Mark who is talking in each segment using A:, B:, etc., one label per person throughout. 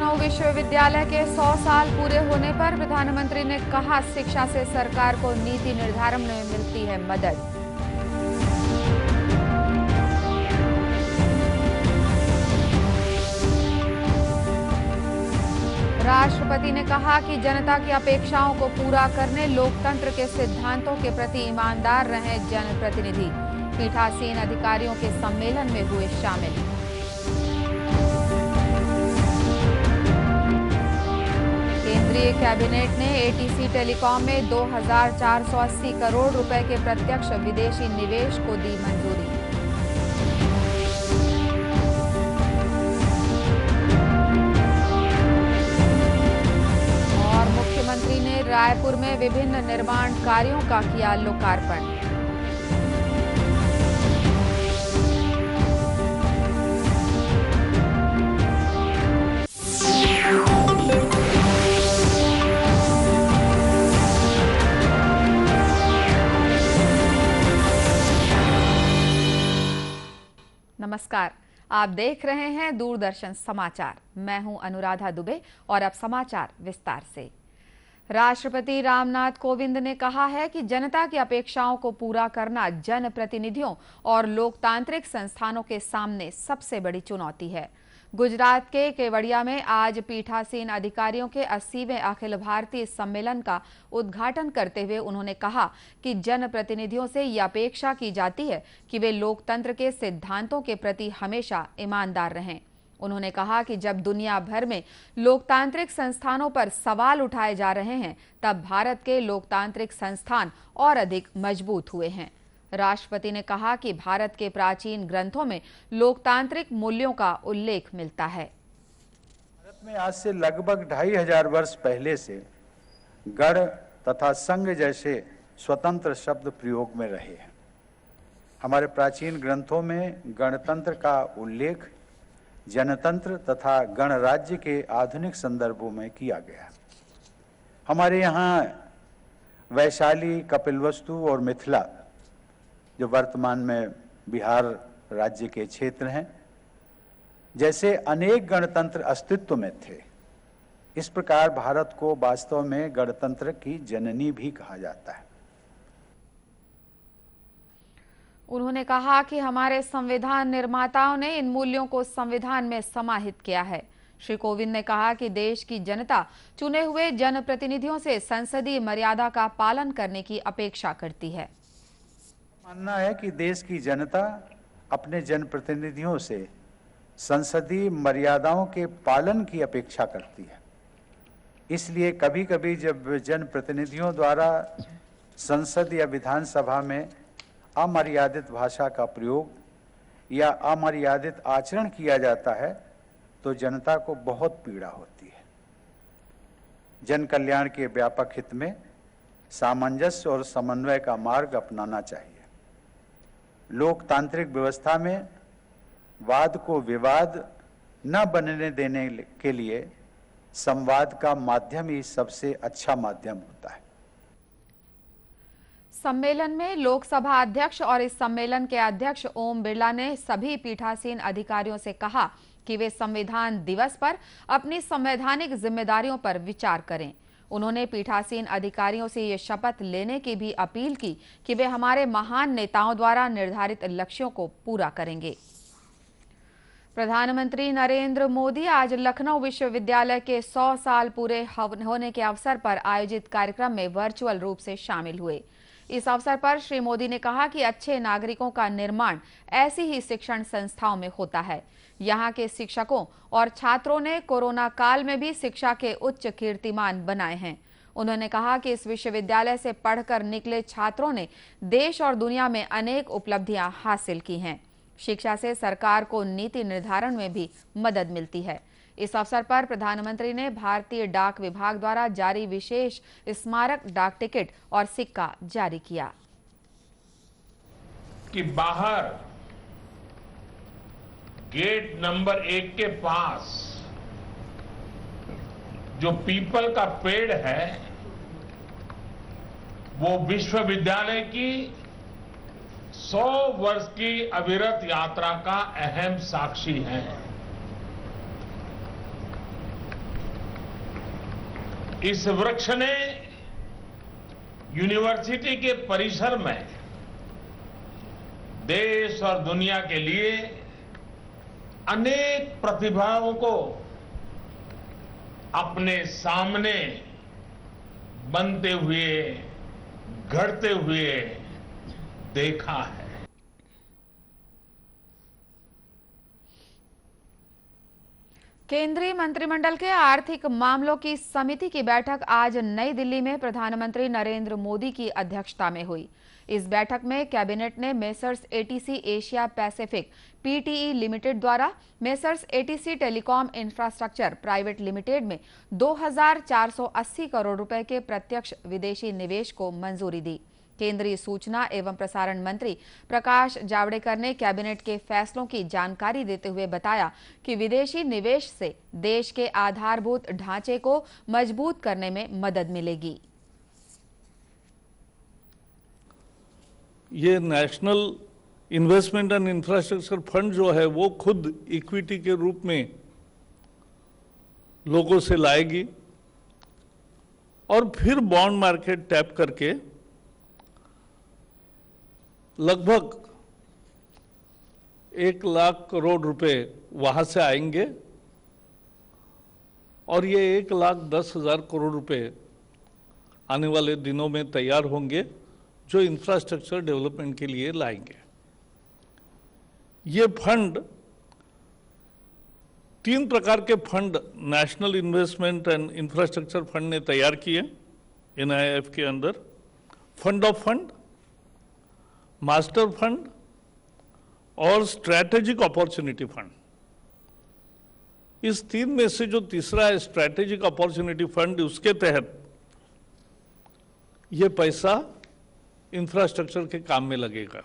A: लखनऊ विश्वविद्यालय के 100 साल पूरे होने पर प्रधानमंत्री ने कहा, शिक्षा से सरकार को नीति निर्धारण में मिलती है मदद। राष्ट्रपति ने कहा कि जनता की अपेक्षाओं को पूरा करने लोकतंत्र के सिद्धांतों के प्रति ईमानदार रहे जनप्रतिनिधि। पीठासीन अधिकारियों के सम्मेलन में हुए शामिल। केंद्रीय कैबिनेट ने एटीसी टेलीकॉम में 2480 करोड़ रुपए के प्रत्यक्ष विदेशी निवेश को दी मंजूरी। और मुख्यमंत्री ने रायपुर में विभिन्न निर्माण कार्यों का किया लोकार्पण। नमस्कार, आप देख रहे हैं दूरदर्शन समाचार। मैं हूं अनुराधा दुबे और अब समाचार विस्तार से। राष्ट्रपति रामनाथ कोविंद ने कहा है कि जनता की अपेक्षाओं को पूरा करना जनप्रतिनिधियों और लोकतांत्रिक संस्थानों के सामने सबसे बड़ी चुनौती है। गुजरात के केवड़िया में आज पीठासीन अधिकारियों के 80वें अखिल भारतीय सम्मेलन का उद्घाटन करते हुए उन्होंने कहा कि जनप्रतिनिधियों से ये अपेक्षा की जाती है कि वे लोकतंत्र के सिद्धांतों के प्रति हमेशा ईमानदार रहें। उन्होंने कहा कि जब दुनिया भर में लोकतांत्रिक संस्थानों पर सवाल उठाए जा रहे हैं, तब भारत के लोकतांत्रिक संस्थान और अधिक मजबूत हुए हैं। राष्ट्रपति ने कहा कि भारत के प्राचीन ग्रंथों में लोकतांत्रिक मूल्यों का उल्लेख मिलता है।
B: भारत में आज से लगभग 2500 वर्ष पहले से गण तथा संघ जैसे स्वतंत्र शब्द प्रयोग में रहे हैं। हमारे प्राचीन ग्रंथों में गणतंत्र का उल्लेख जनतंत्र तथा गणराज्य के आधुनिक संदर्भों में किया गया। हमारे यहाँ वैशाली, कपिलवस्तु और मिथिला, जो वर्तमान में बिहार राज्य के क्षेत्र हैं, जैसे अनेक गणतंत्र अस्तित्व में थे। इस प्रकार भारत को वास्तव में गणतंत्र की जननी भी कहा जाता है।
A: उन्होंने कहा कि हमारे संविधान निर्माताओं ने इन मूल्यों को संविधान में समाहित किया है। श्री कोविंद ने कहा कि देश की जनता चुने हुए जनप्रतिनिधियों से संसदीय मर्यादा का पालन करने की अपेक्षा करती है।
B: मानना है कि देश की जनता अपने जनप्रतिनिधियों से संसदीय मर्यादाओं के पालन की अपेक्षा करती है। इसलिए कभी कभी जब जनप्रतिनिधियों द्वारा संसद या विधानसभा में अमर्यादित भाषा का प्रयोग या अमर्यादित आचरण किया जाता है, तो जनता को बहुत पीड़ा होती है। जन कल्याण के व्यापक हित में सामंजस्य और समन्वय का मार्ग अपनाना चाहिए। लोकतांत्रिक व्यवस्था में वाद को विवाद न बनने देने के लिए संवाद का माध्यम ही सबसे अच्छा माध्यम होता है।
A: सम्मेलन में लोकसभा अध्यक्ष और इस सम्मेलन के अध्यक्ष ओम बिरला ने सभी पीठासीन अधिकारियों से कहा कि वे संविधान दिवस पर अपनी संवैधानिक जिम्मेदारियों पर विचार करें। उन्होंने पीठासीन अधिकारियों से ये शपथ लेने की भी अपील की कि वे हमारे महान नेताओं द्वारा निर्धारित लक्ष्यों को पूरा करेंगे। प्रधानमंत्री नरेंद्र मोदी आज लखनऊ विश्वविद्यालय के 100 साल पूरे होने के अवसर पर आयोजित कार्यक्रम में वर्चुअल रूप से शामिल हुए। इस अवसर पर श्री मोदी ने कहा कि अच्छे नागरिकों का निर्माण ऐसी ही शिक्षण संस्थाओं में होता है। यहाँ के शिक्षकों और छात्रों ने कोरोना काल में भी शिक्षा के उच्च कीर्तिमान बनाए हैं। उन्होंने कहा कि इस विश्वविद्यालय से पढ़कर निकले छात्रों ने देश और दुनिया में अनेक उपलब्धियां हासिल की हैं। शिक्षा से सरकार को नीति निर्धारण में भी मदद मिलती है। इस अवसर पर प्रधानमंत्री ने भारतीय डाक विभाग द्वारा जारी विशेष स्मारक डाक टिकट और सिक्का जारी किया।
C: कि बाहर गेट नंबर 1 के पास जो पीपल का पेड़ है, वो विश्वविद्यालय की 100 वर्ष की अविरत यात्रा का अहम साक्षी है। इस वृक्ष ने यूनिवर्सिटी के परिसर में देश और दुनिया के लिए अनेक प्रतिभाओं को अपने सामने बनते हुए, घड़ते हुए देखा है।
A: केंद्रीय मंत्रिमंडल के आर्थिक मामलों की समिति की बैठक आज नई दिल्ली में प्रधानमंत्री नरेंद्र मोदी की अध्यक्षता में हुई। इस बैठक में कैबिनेट ने messrs ATC Asia Pacific PTE limited द्वारा messrs ATC telecom infrastructure private limited में 2,480 करोड़ रुपए के प्रत्यक्ष विदेशी निवेश को मंजूरी दी। केंद्रीय सूचना एवं प्रसारण मंत्री प्रकाश जावड़ेकर ने कैबिनेट के फैसलों की जानकारी देते हुए बताया कि विदेशी निवेश से देश के आधारभूत ढांचे को मजबूत करने में मदद मिलेगी।
D: ये national investment and infrastructure fund जो है वो खुद इक्विटी के रूप में लोगों से लाएगी और फिर बॉन्ड मार्केट टैप करके लगभग 1 लाख करोड़ रुपए वहां से आएंगे और ये 1,10,000 करोड़ रुपए आने वाले दिनों में तैयार होंगे जो इंफ्रास्ट्रक्चर डेवलपमेंट के लिए लाएंगे। ये फंड 3 प्रकार के fund national investment and infrastructure fund ने तैयार किए एनआईएफ के अंदर। Fund of fund, master fund और स्ट्रैटेजिक अपॉर्चुनिटी फंड। इस 3 में से जो तीसरा है स्ट्रैटेजिक अपॉर्चुनिटी फंड, उसके तहत ये पैसा इंफ्रास्ट्रक्चर के काम में लगेगा।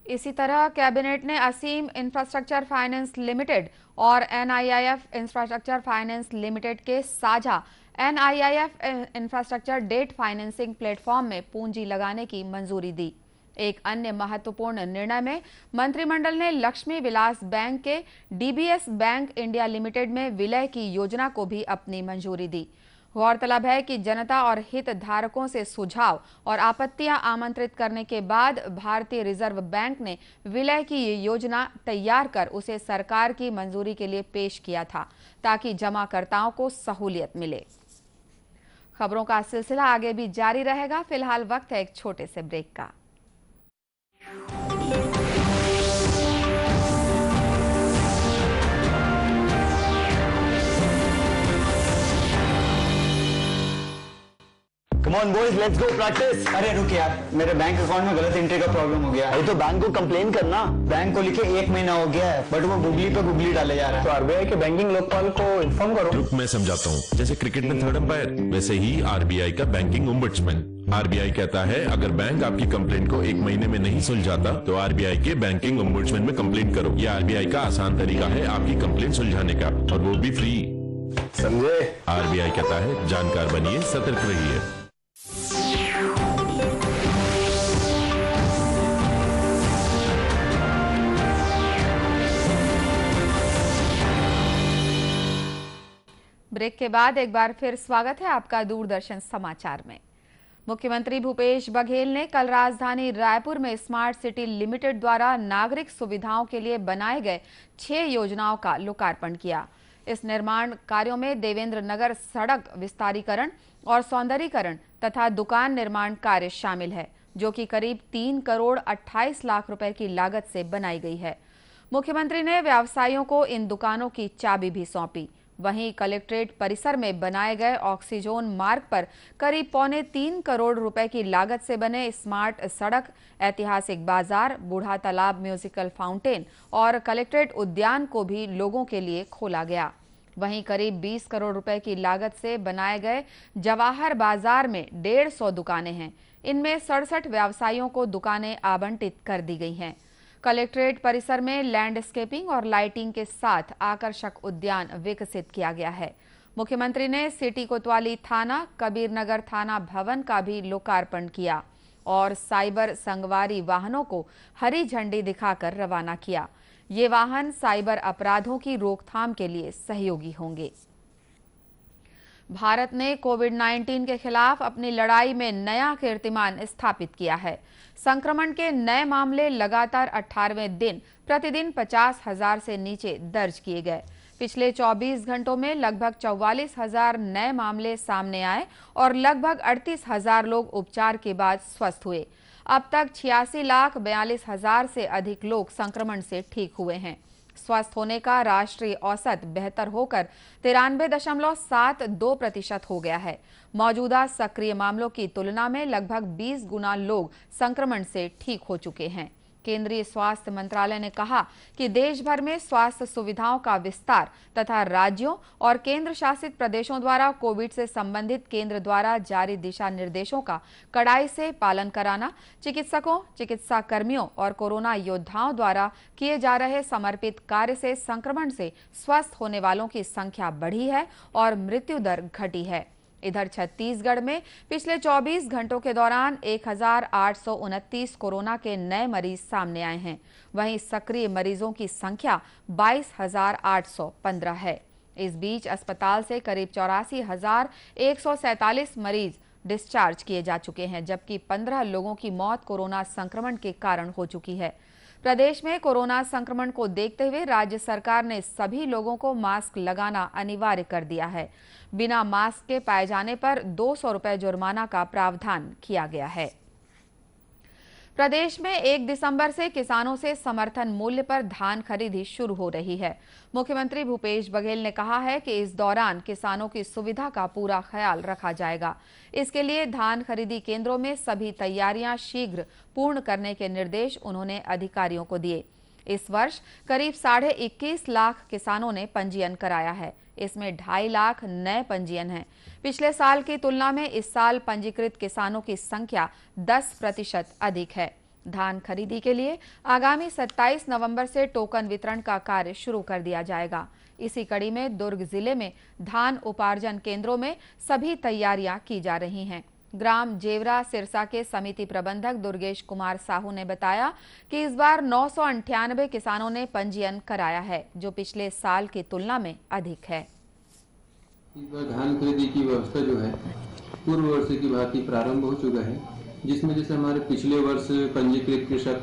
A: इसी तरह कैबिनेट ने असीम इंफ्रास्ट्रक्चर फाइनेंस लिमिटेड और एनआईआईएफ इंफ्रास्ट्रक्चर फाइनेंस लिमिटेड के साझा NIIF infrastructure debt financing platform में पूंजी लगाने की मंजूरी दी। एक अन्य महत्वपूर्ण निर्णय में मंत्रिमंडल ने लक्ष्मी विलास बैंक के डीबीएस बैंक इंडिया लिमिटेड में विलय की योजना को भी अपनी मंजूरी दी। गौरतलब है कि जनता और हितधारकों से सुझाव और आपत्तियां आमंत्रित करने के बाद भारतीय रिजर्व बैंक ने विलय की ये योजना तैयार कर उसे सरकार की मंजूरी के लिए पेश किया था ताकि जमाकर्ताओं को सहूलियत मिले। खबरों का सिलसिला आगे भी जारी रहेगा। फिलहाल वक्त है एक छोटे से ब्रेक का।
E: Come on boys, let's go practice.
F: अरे रुक यार, मेरे बैंक अकाउंट में गलत एंट्री का प्रॉब्लम हो गया है।
E: भाई तो बैंक को कंप्लेन करना।
F: बैंक को लिखे 1 महीना हो गया है, बट वो गुगली पे गुगली डाले जा रहा है।
E: तो आरबीआई के बैंकिंग लोकपाल को इन्फॉर्म करो।
G: रुक, मैं समझाता हूँ। जैसे क्रिकेट में 3rd अंपायर, वैसे ही आरबीआई का बैंकिंग ओम्बड्समैन। आरबीआई कहता है अगर बैंक आपकी कंप्लेंट को 1 महीने में नहीं सुलझाता तो आरबीआई के बैंकिंग ओम्बड्समैन में कंप्लेंट करो। यह आरबीआई का आसान तरीका है आपकी कंप्लेंट सुलझाने का, और वो भी फ्री।
E: समझे?
G: आरबीआई कहता है जानकार बनिए, सतर्क रहिए।
A: ब्रेक के बाद एक बार फिर स्वागत है आपका दूरदर्शन समाचार में। मुख्यमंत्री भूपेश बघेल ने कल राजधानी रायपुर में स्मार्ट सिटी लिमिटेड द्वारा नागरिक सुविधाओं के लिए बनाए गए 6 योजनाओं का लोकार्पण किया। इस निर्माण कार्यों में देवेंद्र नगर सड़क विस्तारीकरण और सौंदर्यीकरण तथा दुकान निर्माण कार्य शामिल है, जो कि करीब 3 करोड़ 28 लाख रुपए की लागत से बनाई गई है। मुख्यमंत्री ने व्यवसायियों को इन दुकानों की चाबी भी सौंपी। वहीं कलेक्ट्रेट परिसर में बनाए गए ऑक्सीजोन मार्ग पर करीब 2.25 करोड़ रुपए की लागत से बने स्मार्ट सड़क, ऐतिहासिक बाजार, बूढ़ा तालाब म्यूजिकल फाउंटेन और कलेक्ट्रेट उद्यान को भी लोगों के लिए खोला गया। वहीं करीब 20 करोड़ रुपए की लागत से बनाए गए जवाहर बाजार में 150 दुकानें हैं। इनमें 67 व्यवसायियों को दुकानें आवंटित कर दी गई हैं। कलेक्ट्रेट परिसर में लैंडस्केपिंग और लाइटिंग के साथ आकर्षक उद्यान विकसित किया गया है। मुख्यमंत्री ने सिटी कोतवाली थाना, कबीर नगर थाना भवन का भी लोकार्पण किया और साइबर संगवारी वाहनों को हरी झंडी दिखाकर रवाना किया। ये वाहन साइबर अपराधों की रोकथाम के लिए सहयोगी होंगे। भारत ने कोविड-19 के खिलाफ अपनी लड़ाई में नया कीर्तिमान स्थापित किया है। संक्रमण के नए मामले लगातार 18वें दिन प्रतिदिन 50,000 से नीचे दर्ज किए गए। पिछले 24 घंटों में लगभग 44,000 नए मामले सामने आए और लगभग 38,000 लोग उपचार के बाद स्वस्थ हुए। अब तक 86,42,000 से अधिक लोग संक्रमण से ठीक हुए हैं। स्वस्थ होने का राष्ट्रीय औसत बेहतर होकर 93.72% हो गया है। मौजूदा सक्रिय मामलों की तुलना में लगभग 20 गुना लोग संक्रमण से ठीक हो चुके हैं। केंद्रीय स्वास्थ्य मंत्रालय ने कहा कि देश भर में स्वास्थ्य सुविधाओं का विस्तार तथा राज्यों और केंद्र शासित प्रदेशों द्वारा कोविड से संबंधित केंद्र द्वारा जारी दिशा निर्देशों का कड़ाई से पालन कराना, चिकित्सकों, चिकित्सा कर्मियों और कोरोना योद्धाओं द्वारा किए जा रहे समर्पित कार्य से संक्रमण से स्वस्थ होने वालों की संख्या बढ़ी है और मृत्यु दर घटी है। इधर छत्तीसगढ़ में पिछले 24 घंटों के दौरान 1,829 कोरोना के नए मरीज सामने आए हैं। वहीं सक्रिय मरीजों की संख्या 22,815 है। इस बीच अस्पताल से करीब 84,147 मरीज डिस्चार्ज किए जा चुके हैं, जबकि 15 लोगों की मौत कोरोना संक्रमण के कारण हो चुकी है। प्रदेश में कोरोना संक्रमण को देखते हुए राज्य सरकार ने सभी लोगों को मास्क लगाना अनिवार्य कर दिया है। बिना मास्क के पाए जाने पर 200 रुपए जुर्माना का प्रावधान किया गया है। प्रदेश में 1 दिसंबर से किसानों से समर्थन मूल्य पर धान खरीदी शुरू हो रही है। मुख्यमंत्री भूपेश बघेल ने कहा है कि इस दौरान किसानों की सुविधा का पूरा ख्याल रखा जाएगा। इसके लिए धान खरीदी केंद्रों में सभी तैयारियां शीघ्र पूर्ण करने के निर्देश उन्होंने अधिकारियों को दिए। इस वर्ष करीब 21.5 लाख किसानों ने पंजीयन कराया है। इसमें 2.5 लाख नए पंजीयन हैं। पिछले साल की तुलना में इस साल पंजीकृत किसानों की संख्या 10% अधिक है। धान खरीदी के लिए आगामी 27 नवंबर से टोकन वितरण का कार्य शुरू कर दिया जाएगा। इसी कड़ी में दुर्ग जिले में धान उपार्जन केंद्रों में सभी तैयारियां की जा रही हैं। ग्राम जेवरा सिरसा के समिति प्रबंधक दुर्गेश कुमार साहू ने बताया कि इस बार 998 किसानों ने पंजीयन कराया है, जो पिछले साल की तुलना में अधिक है।
H: इस बार धान खरीदी की व्यवस्था जो है पूर्व वर्ष की भांति प्रारंभ हो चुका है, जिसमें जैसे हमारे पिछले वर्ष पंजीकृत कृषक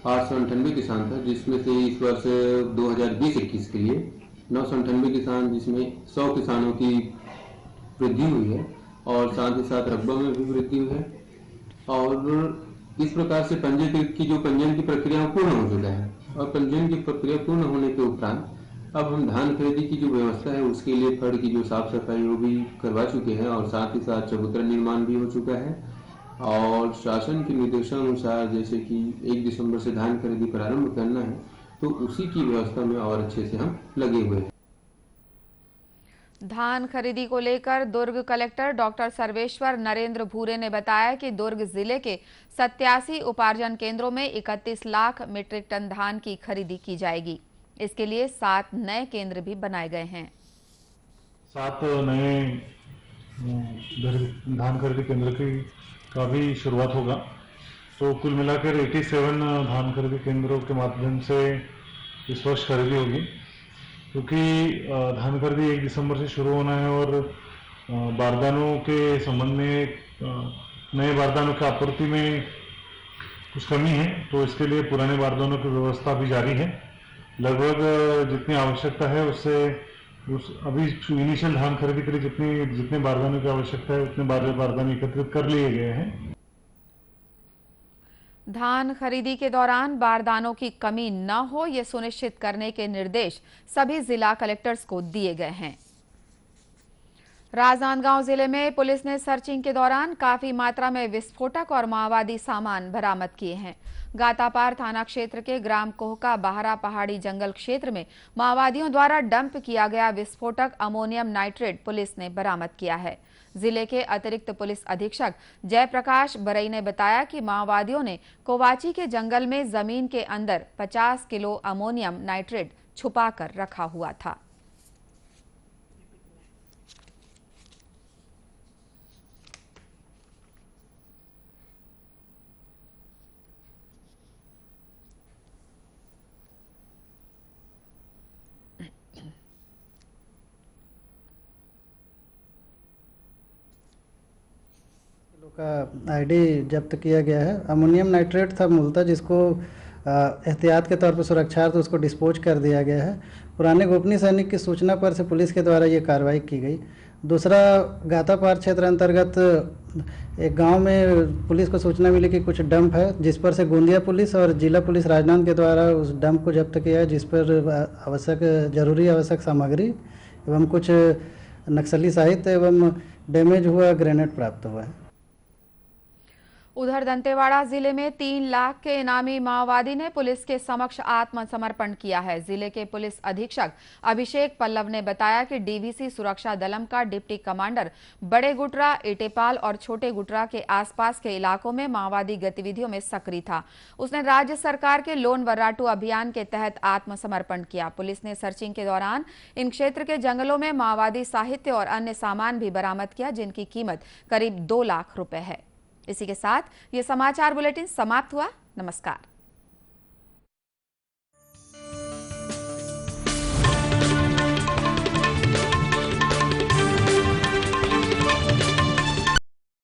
H: 898 किसान था, जिसमें से इस वर्ष 2020-21 के लिए 998 किसान, जिसमें 100 किसानों की वृद्धि हुई है और साथ ही साथ रकबा में भी वृद्धि हुई है। और इस प्रकार से पंजीकृत की जो पंजीयन की प्रक्रिया पूर्ण हो चुका है और पंजीयन की प्रक्रिया पूर्ण होने के उपरांत अब हम धान खरीदी की जो व्यवस्था है उसके लिए फड़ की जो साफ सफाई वो भी करवा चुके हैं और साथ ही साथ चबूतरा निर्माण भी हो चुका है। और शासन के निर्देशानुसार जैसे कि 1 दिसंबर से धान खरीदी प्रारंभ करना है, तो उसी की व्यवस्था में और अच्छे से हम लगे हुए हैं।
A: धान खरीदी को लेकर दुर्ग कलेक्टर डॉक्टर सर्वेश्वर नरेंद्र भूरे ने बताया कि दुर्ग जिले के 87 उपार्जन केंद्रों में 31 लाख मीट्रिक टन धान की खरीदी की जाएगी। इसके लिए 7 नए केंद्र भी बनाए गए हैं।
I: 7 नए धान खरीदी केंद्र का भी शुरुआत होगा, तो कुल मिलाकर 87 धान खरीदी केंद्रों के माध्यम से इस वर्ष खरीदी होगी। क्योंकि धान खरीदी 1 दिसंबर से शुरू होना है और बारदानों के संबंध में नए बारदानों की आपूर्ति में कुछ कमी है, तो इसके लिए पुराने बारदानों की व्यवस्था भी जारी है। लगभग जितनी आवश्यकता है उससे अभी इनिशियल धान खरीदी के लिए जितने बारदानों की आवश्यकता है उतने बारदाने एकत्रित कर लिए गए हैं।
A: धान खरीदी के दौरान बारदानों की कमी न हो, ये सुनिश्चित करने के निर्देश सभी जिला कलेक्टर्स को दिए गए हैं। राजनांदगांव जिले में पुलिस ने सर्चिंग के दौरान काफी मात्रा में विस्फोटक और माओवादी सामान बरामद किए हैं। गातापार थाना क्षेत्र के ग्राम कोहका बाहरा पहाड़ी जंगल क्षेत्र में माओवादियों द्वारा डंप किया गया विस्फोटक अमोनियम नाइट्रेट पुलिस ने बरामद किया है। जिले के अतिरिक्त पुलिस अधीक्षक जयप्रकाश बरई ने बताया कि माओवादियों ने कोवाची के जंगल में जमीन के अंदर 50 किलो अमोनियम नाइट्रेट छुपा कर रखा हुआ था।
J: का आईडी जब्त किया गया है। अमोनियम नाइट्रेट था मूलतः, जिसको एहतियात के तौर पर सुरक्षार्थ उसको डिस्पोज कर दिया गया है। पुराने गोपनीय सैनिक की सूचना पर से पुलिस के द्वारा ये कार्रवाई की गई। दूसरा, गातापार क्षेत्र अंतर्गत एक गांव में पुलिस को सूचना मिली कि कुछ डंप है, जिस पर से गोंदिया पुलिस और जिला पुलिस राजनांदगांव के द्वारा उस डंप को जब्त किया है, जिस पर जरूरी आवश्यक सामग्री एवं कुछ नक्सली साहित्य एवं डैमेज हुआ ग्रेनेड प्राप्त हुआ है।
A: उधर दंतेवाड़ा जिले में 3 लाख के इनामी माओवादी ने पुलिस के समक्ष आत्मसमर्पण किया है। जिले के पुलिस अधीक्षक अभिषेक पल्लव ने बताया कि डीवीसी सुरक्षा दलम का डिप्टी कमांडर बड़े गुटरा, एटेपाल और छोटे गुटरा के आसपास के इलाकों में माओवादी गतिविधियों में सक्रिय था। उसने राज्य सरकार के लोन वर्राटू अभियान के तहत आत्मसमर्पण किया। पुलिस ने सर्चिंग के दौरान इन क्षेत्र के जंगलों में माओवादी साहित्य और अन्य सामान भी बरामद किया, जिनकी कीमत करीब 2 लाख रुपए है। इसी के साथ ये समाचार बुलेटिन समाप्त हुआ। नमस्कार।